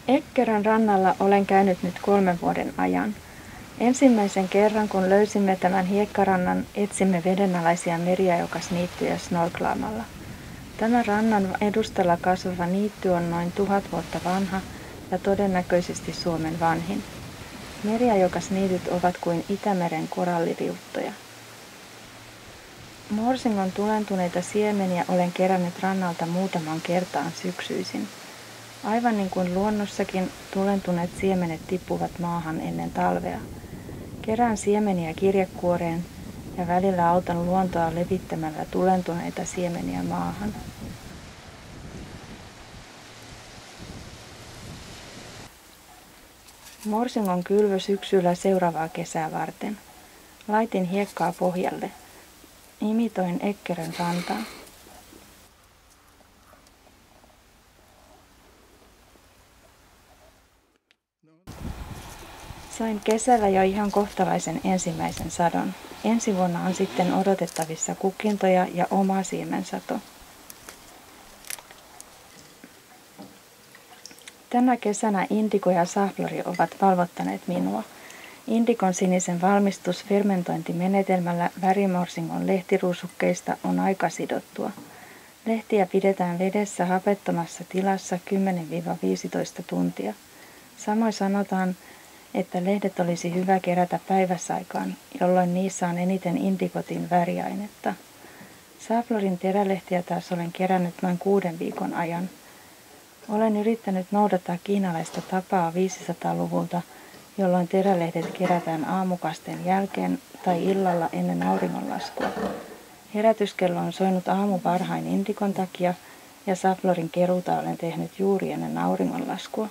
Eckerön rannalla olen käynyt nyt 3 vuoden ajan. Ensimmäisen kerran, kun löysimme tämän hiekkarannan, etsimme vedenalaisia meriajokasniittyjä snorklaamalla. Tämä rannan edustalla kasvava niitty on noin 1000 vuotta vanha ja todennäköisesti Suomen vanhin. Meriajokasniityt ovat kuin Itämeren koralliriuttoja. Morsingon tulentuneita siemeniä olen kerännyt rannalta muutaman kertaan syksyisin. Aivan niin kuin luonnossakin, tulentuneet siemenet tippuvat maahan ennen talvea. Kerään siemeniä kirjekuoreen ja välillä autan luontoa levittämällä tulentuneita siemeniä maahan. Morsingon kylvö syksyllä seuraavaa kesää varten. Laitin hiekkaa pohjalle. Imitoin Eckerön rantaa. Sain kesällä jo ihan kohtalaisen ensimmäisen sadon. Ensi vuonna on sitten odotettavissa kukintoja ja oma siemensato. Tänä kesänä indiko ja saflori ovat valvottaneet minua. Indikon sinisen valmistus fermentointimenetelmällä värimorsingon lehtiruusukkeista on aika sidottua. Lehtiä pidetään vedessä hapettomassa tilassa 10-15 tuntia. Samoin sanotaan, että lehdet olisi hyvä kerätä päiväsaikaan, jolloin niissä on eniten indikotin väriainetta. Saflorin terälehtiä taas olen kerännyt noin 6 viikon ajan. Olen yrittänyt noudattaa kiinalaista tapaa 500-luvulta, jolloin terälehdet kerätään aamukasteen jälkeen tai illalla ennen auringonlaskua. Herätyskello on soinut aamuvarhain indikon takia ja saflorin keruuta olen tehnyt juuri ennen auringonlaskua.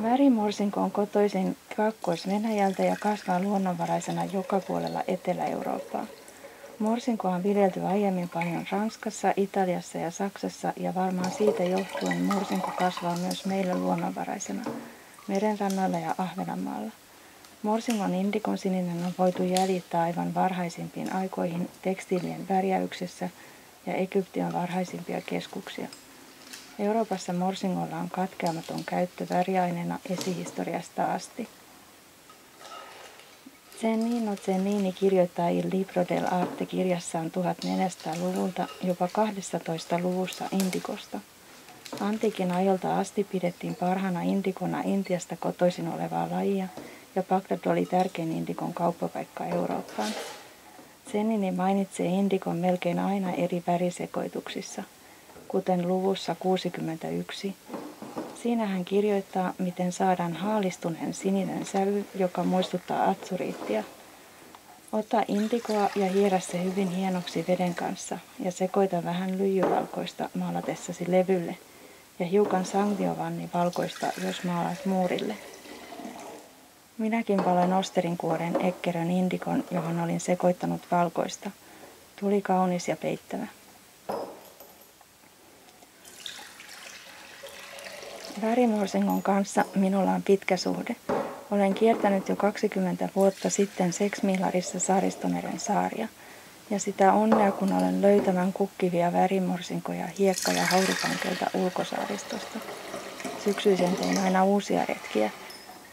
Värimorsinko on kotoisin Kaakkois-Venäjältä ja kasvaa luonnonvaraisena joka puolella Etelä-Eurooppaa. Morsinkoa on viljelty aiemmin paljon Ranskassa, Italiassa ja Saksassa ja varmaan siitä johtuen morsinko kasvaa myös meillä luonnonvaraisena merenrannoilla ja Ahvenanmaalla. Morsingon indikon sininen on voitu jäljittää aivan varhaisimpiin aikoihin tekstiilien värjäyksessä ja Egypti on varhaisimpia keskuksia. Euroopassa morsingolla on katkeamaton käyttö väriaineena esihistoriasta asti. Cennino Cennini kirjoittaa Il Libro dell'Arte kirjassaan 1400-luvulta jopa 12 luvussa indikosta. Antiikin ajolta asti pidettiin parhaana indikona Intiasta kotoisin olevaa lajia ja Bagdad oli tärkein indikon kauppapaikka Eurooppaan. Cennini mainitsee indikon melkein aina eri värisekoituksissa, kuten luvussa 61. Siinä hän kirjoittaa, miten saadaan haalistuneen sininen sävy, joka muistuttaa atsuriittia. Ota indikoa ja hierä se hyvin hienoksi veden kanssa ja sekoita vähän lyijyvalkoista maalatessasi levylle ja hiukan sangiovanni valkoista, jos maalaat muurille. Minäkin valoin osterinkuoren Eckerön indikon, johon olin sekoittanut valkoista. Tuli kaunis ja peittävä. Värimorsingon kanssa minulla on pitkä suhde. Olen kiertänyt jo 20 vuotta sitten Seksmiilarissa Saaristomeren saaria. Ja sitä onnea, kun olen löytämään kukkivia värimorsinkoja hiekka- ja haurukankelta ulkosaaristosta. Syksyisin tein aina uusia retkiä.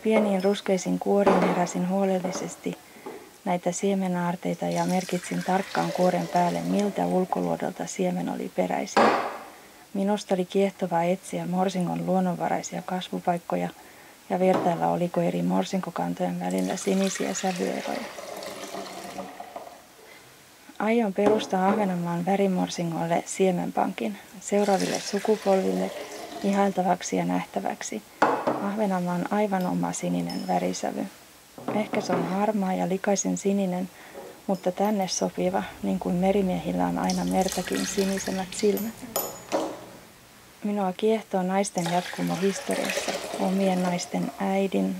Pieniin ruskeisiin kuoriin heräsin huolellisesti näitä siemenaarteita ja merkitsin tarkkaan kuoren päälle, miltä ulkoluodolta siemen oli peräisin. Minusta oli kiehtovaa etsiä morsingon luonnonvaraisia kasvupaikkoja ja vertailla, oliko eri morsinkokantojen välillä sinisiä sävyeroja. Aion perustaa Ahvenanmaan värimorsingolle siemenpankin seuraaville sukupolville ihailtavaksi ja nähtäväksi. Ahvenanmaa on aivan oma sininen värisävy. Ehkä se on harmaa ja likaisen sininen, mutta tänne sopiva, niin kuin merimiehillä on aina mertakin sinisemmät silmät. Minua kiehtoo naisten jatkumo historiassa, omien naisten äidin,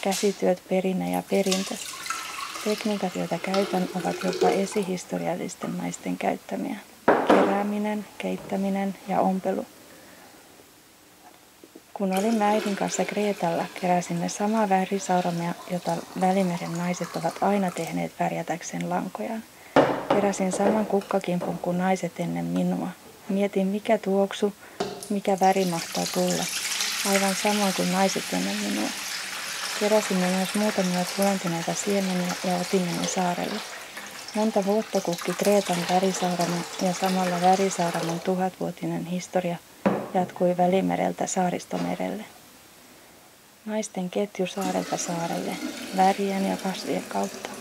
käsityöt, perinne ja perintö. Tekniikat, joita käytän, ovat jopa esihistoriallisten naisten käyttämiä. Kerääminen, keittäminen ja ompelu. Kun olimme äidin kanssa Kreetalla, keräsimme samaa värisauramia, jota Välimeren naiset ovat aina tehneet värjätäkseen lankojaan. Keräsin saman kukkakimpun kuin naiset ennen minua. Mietin, mikä tuoksu, mikä väri mahtaa tulla. Aivan samoin kuin naiset ennen minua. Keräsimme myös muutamia sulantuneita siemeniä ja otimme ne saarelle. Monta vuotta kukki Kreetan värisaaramen ja samalla värisaaramen 1000-vuotinen historia jatkui Välimereltä Saaristomerelle. Naisten ketju saarelta saarelle, värien ja kasvien kautta.